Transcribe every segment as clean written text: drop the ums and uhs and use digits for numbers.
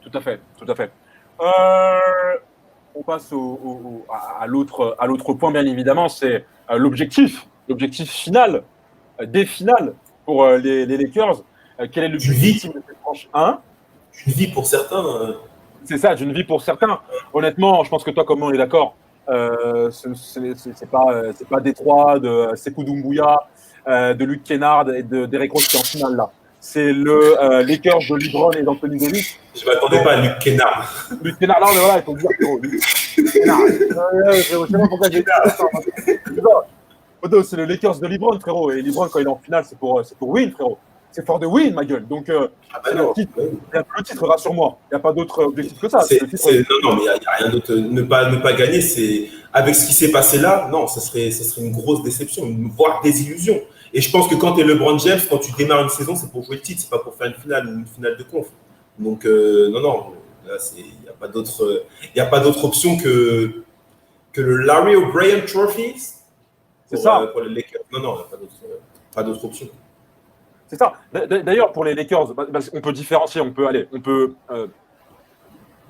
Tout à fait, tout à fait. Euh, on passe à l'autre point, bien évidemment, c'est l'objectif final, des finales pour les Lakers. Quel est le D'une but vie, ultime de cette tranche 1? d'une vie pour certains. C'est ça, d'une vie pour certains. Honnêtement, je pense que toi, comme moi, on est d'accord. C'est pas Détroit de Sekou Doumbouya, de Luke Kennard et de Derrick Rose qui est en finale là. C'est le Lakers de LeBron et d'Anthony Davis. Je ne m'attendais Donc, pas à Luke Kennard. Luke Kennard, là, mais voilà, il faut le dire, frérot. Luke Kennard. Frérot, je sais pas pourquoi j'ai dit ça. Odo, c'est le Lakers de LeBron, frérot. Et LeBron, quand il est en finale, c'est pour win, frérot. C'est for the win, ma gueule. Donc, Ah bah c'est le non. titre. Il y a le titre, rassure-moi. Il n'y a pas d'autre objectif que ça. Non, mais il n'y a rien d'autre. Ne pas gagner, c'est avec ce qui s'est passé là, non, ce serait une grosse déception, voire des illusions. Et je pense que quand tu es LeBron James, quand tu démarres une saison, c'est pour jouer le titre, c'est pas pour faire une finale ou une finale de conf. Donc, non, là, il n'y a pas d'autre, option que le Larry O'Brien Trophy pour les Lakers. Non, il n'y a pas d'autre option. C'est ça. D'ailleurs, pour les Lakers, on peut différencier. On peut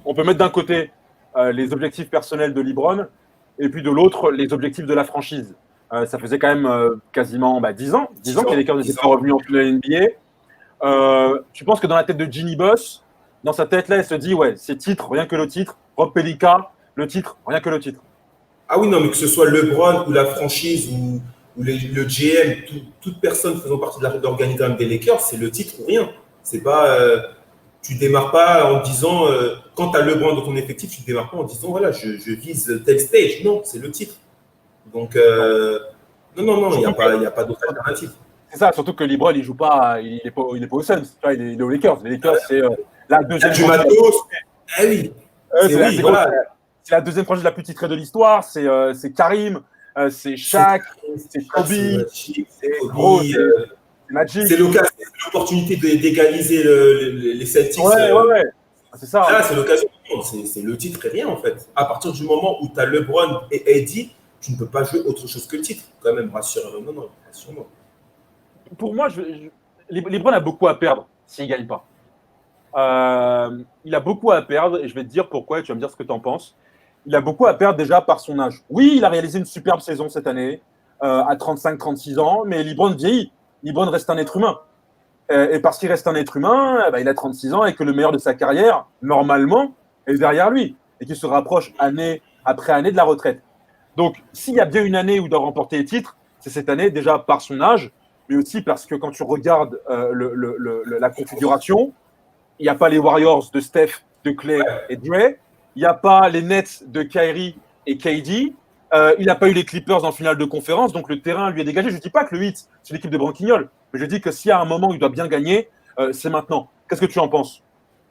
mettre d'un côté les objectifs personnels de LeBron et puis de l'autre les objectifs de la franchise. Ça faisait quand même quasiment 10 ans que les Lakers n'étaient pas revenus en finale NBA. Tu penses que dans la tête de Ginny Buss, dans sa tête là, elle se dit ouais, c'est titre, rien que le titre. Rob Pelinka, le titre, rien que le titre. Ah oui, non, mais que ce soit LeBron ou la franchise ou le GM, toute personne faisant partie de l'organigramme des Lakers, c'est le titre ou rien. C'est pas, tu démarres pas en disant, quand tu as LeBron dans ton effectif, tu démarres pas en disant, voilà, je vise tel stage. Non, c'est le titre. Donc, non, il n'y a pas d'autre alternative. C'est ça, surtout que LeBron, il joue pas, il est pas aux Suns, il est aux Lakers. Les Lakers, c'est la deuxième. Du matos. Eh oui. C'est la deuxième franchise la plus titrée de l'histoire. C'est Karim, c'est Shaq, c'est Kobe, c'est Magic. C'est l'opportunité d'égaliser les Celtics. Ouais. C'est ça. Là, c'est l'occasion. C'est le titre et rien, en fait. À partir du moment où tu as LeBron et AD, tu ne peux pas jouer autre chose que le titre. Quand même, rassure-moi. Pour moi, LeBron a beaucoup à perdre s'il ne gagne pas. Il a beaucoup à perdre et je vais te dire pourquoi et tu vas me dire ce que tu en penses. Il a beaucoup à perdre déjà par son âge. Oui, il a réalisé une superbe saison cette année à 35-36 ans, mais LeBron vieillit. LeBron reste un être humain. Et parce qu'il reste un être humain, il a 36 ans et que le meilleur de sa carrière, normalement, est derrière lui et qu'il se rapproche année après année de la retraite. Donc, s'il y a bien une année où il doit remporter les titres, c'est cette année déjà par son âge, mais aussi parce que quand tu regardes la configuration, il n'y a pas les Warriors de Steph, de Clay et Dre, il n'y a pas les Nets de Kyrie et KD, il n'a pas eu les Clippers en finale de conférence, donc le terrain lui est dégagé. Je ne dis pas que le Heat, c'est l'équipe de Branquignol, mais je dis que s'il y a un moment où il doit bien gagner, c'est maintenant. Qu'est-ce que tu en penses?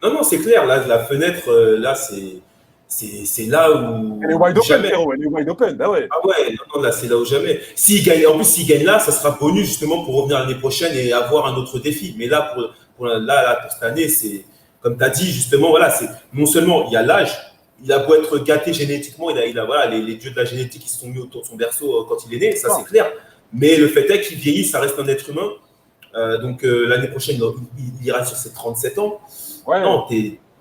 Non, c'est clair. Là, la fenêtre, là, c'est là où. Elle est wide open, frérot. Elle est wide open. Bah ouais. Ah ouais, non, là, c'est là où jamais. S'il gagne, en plus, s'il gagne là, ça sera bonus justement pour revenir l'année prochaine et avoir un autre défi. Mais là, pour cette année, c'est comme tu as dit, justement, voilà, c'est non seulement il y a l'âge, il a beau être gâté génétiquement, il a voilà, les dieux de la génétique qui se sont mis autour de son berceau quand il est né, ça c'est clair. Mais le fait est qu'il vieillit, ça reste un être humain. Donc l'année prochaine, il ira sur ses 37 ans. Ouais. Non,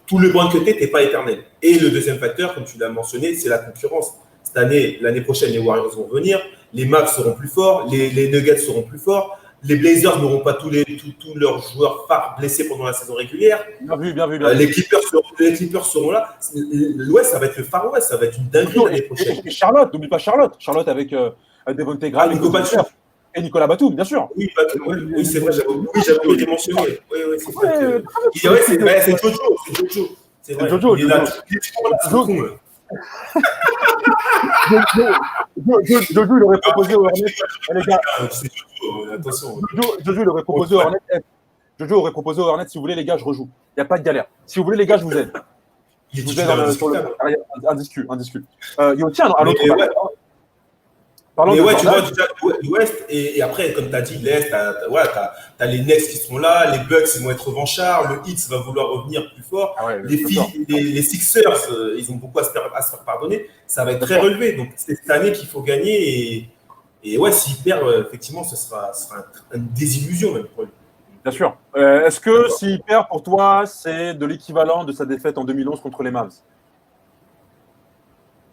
tout le bon que tu n'es pas éternel. Et le deuxième facteur, comme tu l'as mentionné, c'est la concurrence. Cette année, l'année prochaine, les Warriors vont venir, les Mavs seront plus forts, les Nuggets seront plus forts, les Blazers n'auront pas tous leurs joueurs phares blessés pendant la saison régulière. Bien vu. Les Clippers seront là. L'Ouest, ça va être le Far West, ça va être une dinguerie l'année prochaine. Et Charlotte, n'oublie pas Charlotte. Charlotte avec Devontae Graham et Nicolas Batum, bien sûr. Oui, c'est vrai, j'avais oublié de les mentionner. Oui, c'est vrai. C'est Jojo. C'est Jojo. Il est là. Jojo, il aurait proposé au Hornet. Les gars, attention. Jojo, il aurait proposé au Hornet. Jojo aurait proposé au Hornet, si vous voulez, les gars, je rejoue. Il n'y a pas de galère. Si vous voulez, les gars, je vous aide. Je vous aide sur le. Indiscute. Il y a aussi un autre. Mais ouais, tu vois, déjà, l'Ouest, et après, comme tu as dit, l'Est, tu as les Nets qui seront là, les Bucks, ils vont être revanchards, le Heat va vouloir revenir plus fort, les Sixers, ils ont beaucoup à se faire pardonner, ça va être très relevé. Donc, c'est cette année qu'il faut gagner, et ouais, s'ils perdent, effectivement, ce sera une désillusion même pour lui. Bien sûr. Est-ce que s'il perd pour toi, c'est de l'équivalent de sa défaite en 2011 contre les Mavs?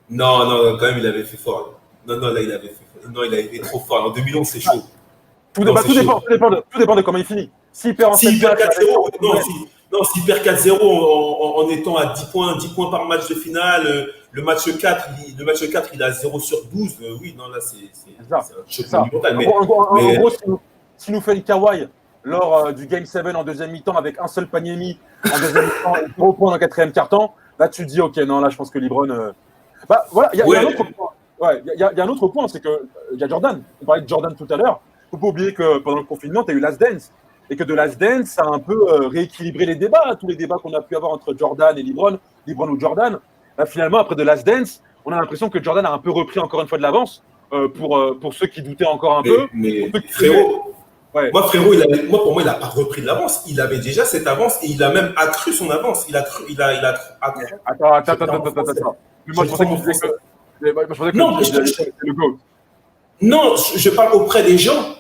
Non, non, quand même, il avait fait fort. Non, non, là, il avait fait fort. Non, il avait fait trop fort. En 2011, c'est chaud. Non, c'est chaud. Tout dépend de comment il finit. S'il perd en 7 S'il perd matchs, 4-0, non, s'il perd 4-0 en étant à 10 points par match de finale, le match 4, il a 0 sur 12. Oui, non, là, c'est ça. un choc C'est ça. monumental. En gros, si nous fait le Kawhi lors du Game 7 en deuxième mi-temps avec un seul panier mis en deuxième mi-temps et 0 points en quatrième quart-temps, là, tu te dis, OK, non, là, je pense que LeBron. Voilà, il y a un autre point. Ouais, il y a un autre point, c'est qu'il y a Jordan. On parlait de Jordan tout à l'heure. Il ne faut pas oublier que pendant le confinement, tu as eu Last Dance. Et que de Last Dance, ça a un peu rééquilibré les débats, tous les débats qu'on a pu avoir entre Jordan et LeBron ou Jordan. Là, finalement, après de Last Dance, on a l'impression que Jordan a un peu repris encore une fois de l'avance pour ceux qui doutaient encore un peu. Mais frérot, ouais. Moi, pour moi, il n'a pas repris de l'avance. Il avait déjà cette avance et il a même accru son avance. Il a accru. Attends. Moi, je pensais que c'était le GOAT. Non, je parle auprès des gens.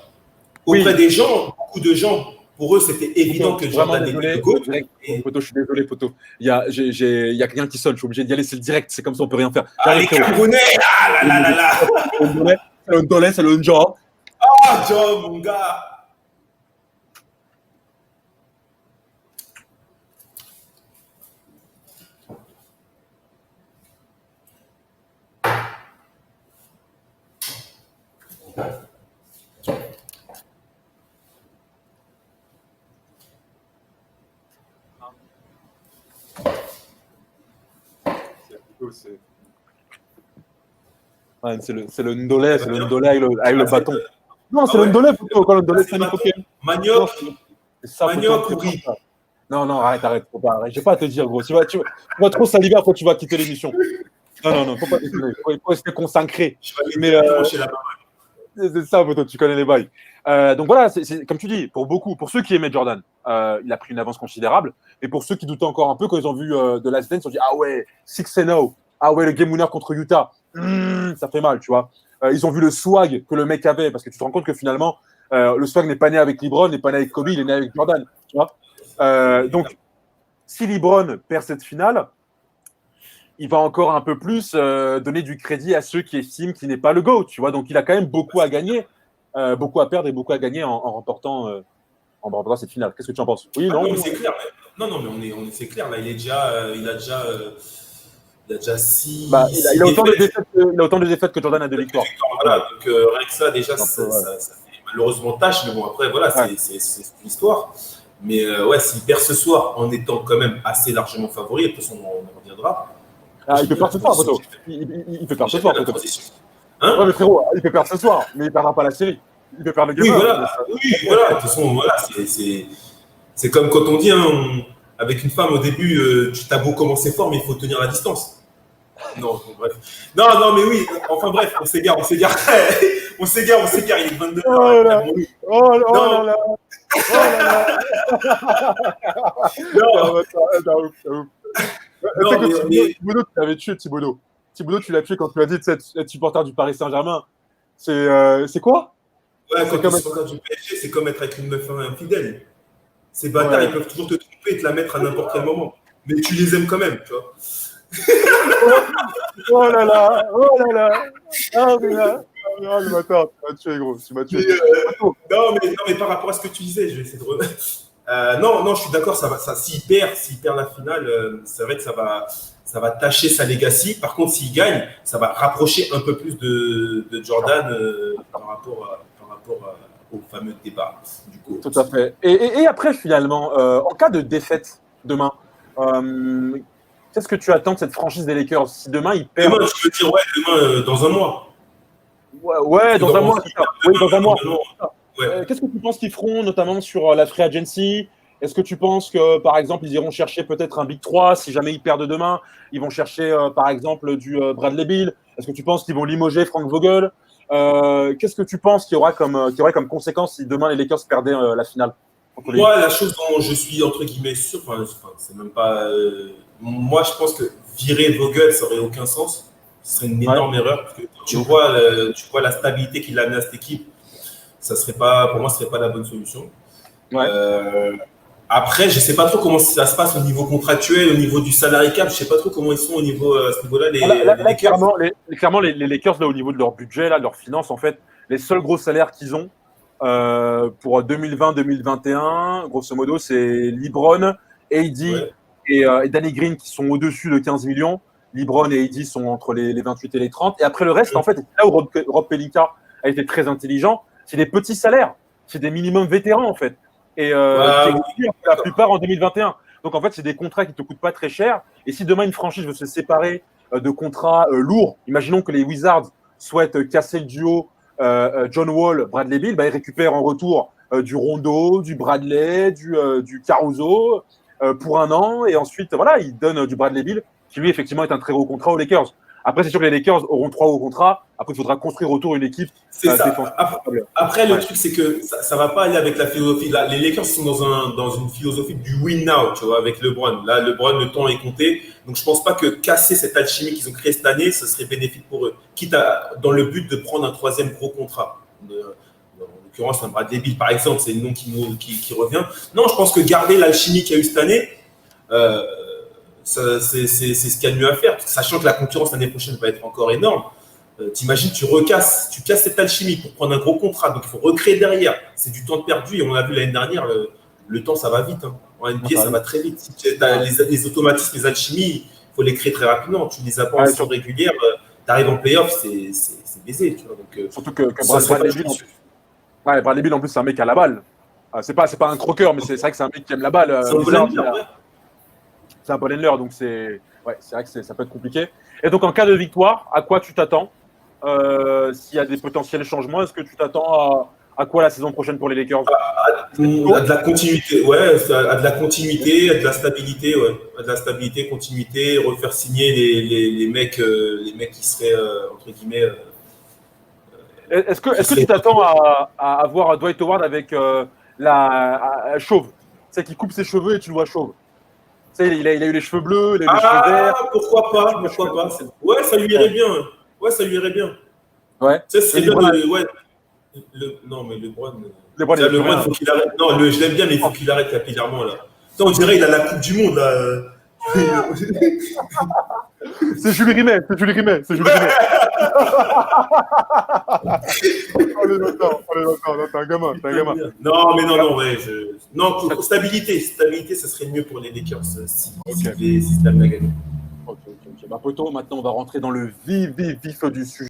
Auprès des gens, beaucoup de gens, pour eux, c'était évident que Jordan était le GOAT. Poto, je suis désolé, Poto. Il y a quelqu'un qui sonne, je suis obligé d'y aller, c'est le direct, c'est comme ça, on peut rien faire. Les Camerounais, c'est le Ndolé, c'est le Njo. Ah, Joe, mon gars. C'est le Ndolé, avec le bâton. Non, c'est le Ndolé, plutôt. Quand le Ndolé, c'est un Pokémon. Manioc ou riz. Non, arrête. Je vais pas te dire, gros. Tu vas trop saliver après tu vas quitter l'émission. Non, faut pas déconner. Il faut rester consacré. C'est ça, Poto, tu connais les bails. Donc voilà, c'est comme tu dis, pour ceux qui aimaient Jordan, il a pris une avance considérable. Et pour ceux qui doutaient encore un peu, quand ils ont vu de Last Dance, ils ont dit, ah ouais, 6-0. Ah ouais, le game winner contre Utah. Ça fait mal, tu vois. Ils ont vu le swag que le mec avait, parce que tu te rends compte que finalement, le swag n'est pas né avec LeBron, n'est pas né avec Kobe, il est né avec Jordan, tu vois. Donc, si LeBron perd cette finale, il va encore un peu plus donner du crédit à ceux qui estiment qu'il n'est pas le GOAT, tu vois. Donc, il a quand même beaucoup à gagner, beaucoup à perdre et beaucoup à gagner en remportant cette finale. Qu'est-ce que tu en penses? Oui, non, c'est clair. Non, mais c'est clair. Là, il a déjà 6. Il a autant de défaites que Jordan a de victoires. Voilà, donc rien que ça, déjà, ça fait malheureusement tâche. Mais bon, après, voilà, c'est l'histoire. Mais s'il perd ce soir en étant quand même assez largement favori, de toute façon, on en reviendra. Il peut perdre ce soir, Poto. Il peut perdre ce soir, Poto. Hein? Ouais, mais frérot, il peut perdre ce soir, mais il ne perdra pas la série. Il peut perdre le game. Oui, voilà. De toute façon, voilà, c'est comme quand on dit, avec une femme, au début, tu t'as beau commencer fort, mais il faut tenir la distance. Non, bref. Non, mais oui. Enfin, bref, on s'égare. on s'égare, il est 22h. Oh là là. Thibaudot, tu l'avais tué, Thibaudot. Thibaudot, tu l'as tué quand tu as dit être supporter du Paris Saint-Germain. C'est quoi? Ouais, quand tu es supporter du PSG, c'est comme être avec une meuf infidèle. Ces bâtards, ils peuvent toujours te tromper et te la mettre à n'importe quel moment. Mais tu les aimes quand même, tu vois. Oh là là. Ah, mais là. Ah, le bâtard, tu m'as tué, gros. Non, mais par rapport à ce que tu disais, je vais essayer de. Non, je suis d'accord, s'il perd la finale, c'est vrai que ça va tâcher sa legacy. Par contre, s'il gagne, ça va rapprocher un peu plus de Jordan par rapport au fameux débat. Du coup. Tout à fait. Et après, finalement, en cas de défaite demain, qu'est-ce que tu attends de cette franchise des Lakers? Si demain, ils perdent. Demain, je veux dire, demain, dans un mois. Ouais, dans un mois. Oui, dans un mois. Ouais. Qu'est-ce que tu penses qu'ils feront, notamment sur la free agency? Est-ce que tu penses que, par exemple, ils iront chercher peut-être un Big 3 si jamais ils perdent demain? Ils vont chercher, par exemple, du Bradley Beal. Est-ce que tu penses qu'ils vont limoger Frank Vogel? Qu'est-ce que tu penses qu'il y aurait comme conséquence si demain les Lakers perdaient la finale? Moi, la chose dont je suis entre guillemets sûr, c'est même pas. Moi, je pense que virer Vogel, ça n'aurait aucun sens. Ce serait une énorme erreur. Parce que tu vois la stabilité qu'il a amené à cette équipe. Pour moi, ce serait pas la bonne solution. Ouais. Après, je sais pas trop comment ça se passe au niveau contractuel, au niveau du salary cap. Je sais pas trop comment ils sont au niveau à ce niveau-là, les Lakers. Clairement, les Lakers, là, au niveau de leur budget, là, de leurs finances, en fait, les seuls gros salaires qu'ils ont pour 2020-2021, grosso modo, c'est LeBron, AD Ouais. et Danny Green qui sont au-dessus de 15 millions. LeBron et AD sont entre les 28 et les 30. Et après, le reste, en fait, c'est là où Rob Pelinka a été très intelligent, c'est des petits salaires. C'est des minimums vétérans, en fait. Et qui expirent pour la plupart en 2021. Donc, en fait, c'est des contrats qui ne te coûtent pas très cher. Et si demain, une franchise veut se séparer de contrats lourds, imaginons que les Wizards souhaitent casser le duo John Wall, Bradley Beal, bah, ils récupèrent en retour du Rondo, du Bradley, du Caruso pour un an. Et ensuite, voilà, ils donnent du Bradley Beal, qui lui, effectivement, est un très gros contrat aux Lakers. Après, c'est sûr que les Lakers auront 3 hauts contrats. Après, il faudra construire autour une équipe C'est ça. défensive. Après, le truc, c'est que ça va pas aller avec la philosophie. Là, les Lakers sont dans une philosophie du win now, tu vois, avec LeBron. Là, LeBron, le temps est compté. Donc, je pense pas que casser cette alchimie qu'ils ont créée cette année, ce serait bénéfique pour eux. Quitte dans le but de prendre un troisième gros contrat. En l'occurrence, un Bradley Beal, par exemple, c'est le nom qui revient. Non, je pense que garder l'alchimie qu'il y a eu cette année, c'est ce qu'il y a de mieux à faire, sachant que la concurrence l'année prochaine va être encore énorme. T'imagines, tu casses cette alchimie pour prendre un gros contrat, donc il faut recréer derrière. C'est du temps perdu et on l'a vu l'année dernière, le temps ça va vite. Hein. En NBA, ça va très vite. Si tu as les automatismes, les alchimies, il faut les créer très rapidement. Tu les as pas en saison régulière, tu arrives en playoff, c'est baisé. Tu vois. Donc, surtout que Bradley Beal, en plus, c'est un mec à la balle. C'est pas un croqueur, mais c'est vrai que c'est un mec qui aime la balle. C'est un bon handler, donc c'est vrai que ça peut être compliqué. Et donc, en cas de victoire, à quoi tu t'attends s'il y a des potentiels changements, est-ce que tu t'attends à quoi la saison prochaine pour les Lakers? À de la continuité, ouais, à de la continuité, à de la stabilité, ouais. À de la stabilité, continuité, refaire signer les mecs qui seraient, entre guillemets. Est-ce que tu t'attends à avoir Dwight Howard avec la chauve? C'est qui coupe ses cheveux et tu le vois chauve. Tu sais, il a eu les cheveux bleus, il a eu les cheveux verts. Pourquoi pas. Ouais, ça lui irait bien. Ouais, ça lui irait bien. Ouais. Tu sais, c'est bien de. Ouais. Non, mais LeBron, il faut qu'il arrête. Non, je l'aime bien, mais il faut qu'il arrête capillairement, là. On dirait il a la Coupe du Monde, là. C'est Jules Rimet. On est d'accord. T'es un gamin. Non, mais non, ouais. Non, stabilité, ça serait mieux pour les Lakers si la gagné. Ok. Bah, poto, maintenant, on va rentrer dans le vif du sujet.